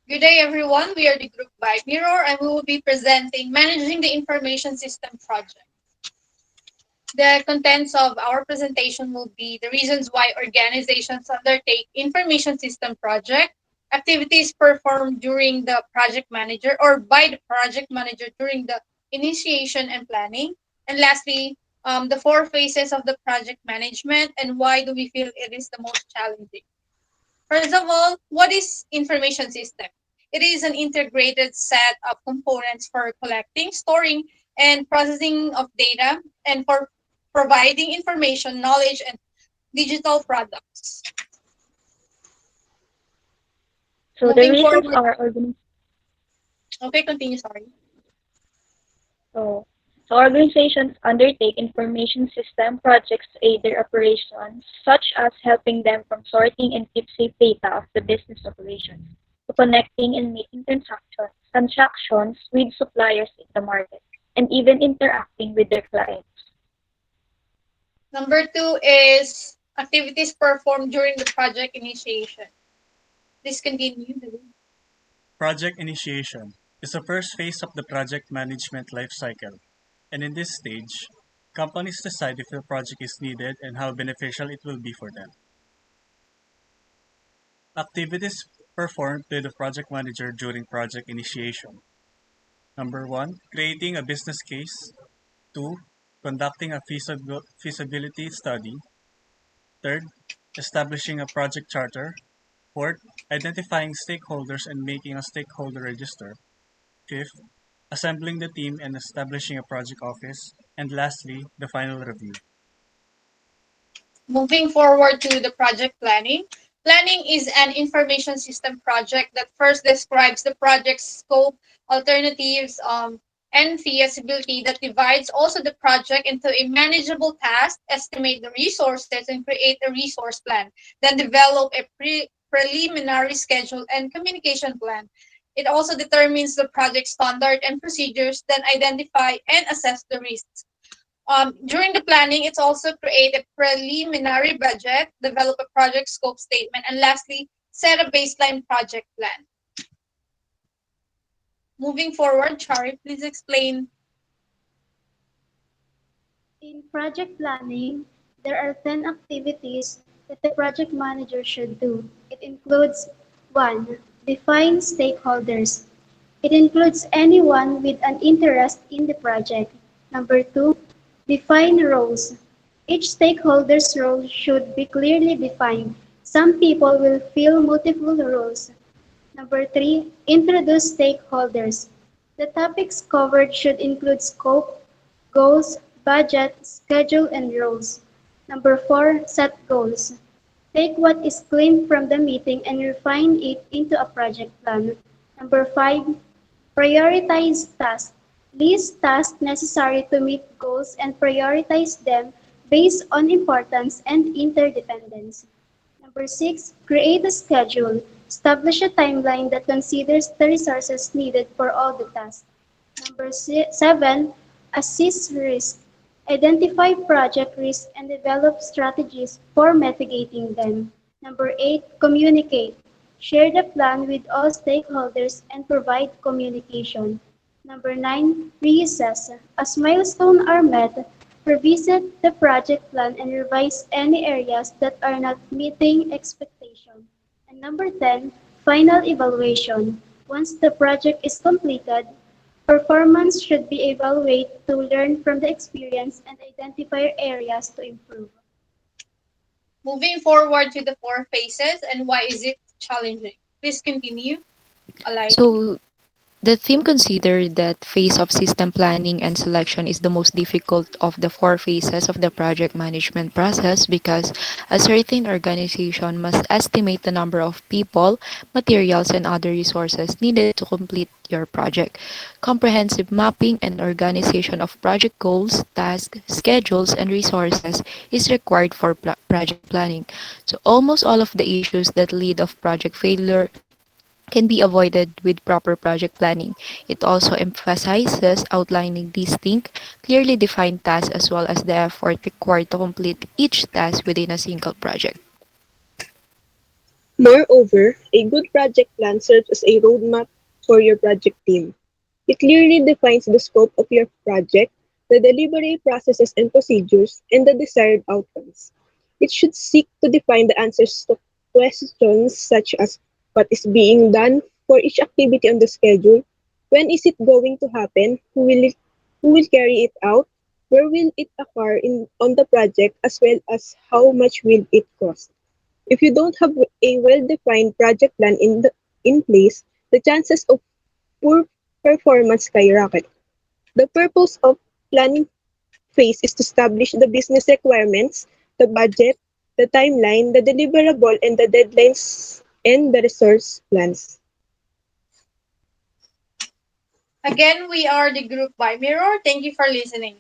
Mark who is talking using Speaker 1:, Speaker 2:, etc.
Speaker 1: Good day, everyone. We are the group Byte Mirror, and we will be presenting Managing the Information System Project. The contents of our presentation will be the reasons why organizations undertake information system project, activities performed during the project manager or by the project manager during the initiation and planning, and lastly, the four phases of the project management and why do we feel it is the most challenging. First of all, what is information system? It is an integrated set of components for collecting, storing, and processing of data and for providing information, knowledge, and digital products.
Speaker 2: So the
Speaker 1: Moving
Speaker 2: reasons
Speaker 1: forward,
Speaker 2: are
Speaker 1: okay, continue, sorry.
Speaker 2: so, so organizations undertake information system projects to aid their operations, such as helping them from sorting and keep safe data of the business operations, to connecting and making transactions with suppliers in the market, and even interacting with their clients.
Speaker 1: Number two is activities performed during the project initiation. Please continue.
Speaker 3: Project initiation is the first phase of the project management lifecycle, and in this stage, companies decide if the project is needed and how beneficial it will be for them. Activities performed by the project manager during project initiation. Number one, creating a business case. Two, conducting a feasibility study. Third, establishing a project charter. Fourth, identifying stakeholders and making a stakeholder register. Fifth, assembling the team and establishing a project office. And lastly, the final review.
Speaker 1: Moving forward to the project planning. Planning is an information system project that first describes the project's scope, alternatives, and feasibility that divides also the project into a manageable task, estimate the resources, and create a resource plan. Then develop a preliminary schedule and communication plan. It also determines the project standard and procedures, then identify and assess the risks. During the planning, it's also create a preliminary budget, develop a project scope statement, and lastly, set a baseline project plan. Moving forward, Chari, please explain.
Speaker 4: In project planning, there are 10 activities that the project manager should do. It includes 1. Define stakeholders. It includes anyone with an interest in the project. Number 2. Define roles. Each stakeholder's role should be clearly defined. Some people will fill multiple roles. Number 3. Introduce stakeholders. The topics covered should include scope, goals, budget, schedule, and roles. Number 4. Set goals. Take what is claimed from the meeting and refine it into a project plan. Number 5. Prioritize tasks. List tasks necessary to meet goals and prioritize them based on importance and interdependence. Number 6, create a schedule. Establish a timeline that considers the resources needed for all the tasks. Number 7, assess risk. Identify project risks and develop strategies for mitigating them. Number 8, communicate. Share the plan with all stakeholders and provide communication. Number 9, reassess. As milestones are met, revisit the project plan and revise any areas that are not meeting expectation. And number 10, final evaluation. Once the project is completed, performance should be evaluated to learn from the experience and identify areas to improve.
Speaker 1: Moving forward to the four phases and why is it challenging? Please continue, Alay.
Speaker 5: So the team considered that phase of system planning and selection is the most difficult of the four phases of the project management process because a certain organization must estimate the number of people, materials, and other resources needed to complete your project. Comprehensive mapping and organization of project goals, tasks, schedules, and resources is required for project planning. So almost all of the issues that lead of project failure can be avoided with proper project planning. It also emphasizes outlining distinct, clearly defined tasks as well as the effort required to complete each task within a single project.
Speaker 6: Moreover, a good project plan serves as a roadmap for your project team. It clearly defines the scope of your project, the delivery processes and procedures, and the desired outcomes. It should seek to define the answers to questions such as what is being done for each activity on the schedule, when is it going to happen, who will carry it out, where will it occur on the project, as well as how much will it cost. If you don't have a well-defined project plan in place, the chances of poor performance skyrocket. The purpose of planning phase is to establish the business requirements, the budget, the timeline, the deliverable, and the deadlines and the resource plans.
Speaker 1: Again, we are the group by Mirror. Thank you for listening.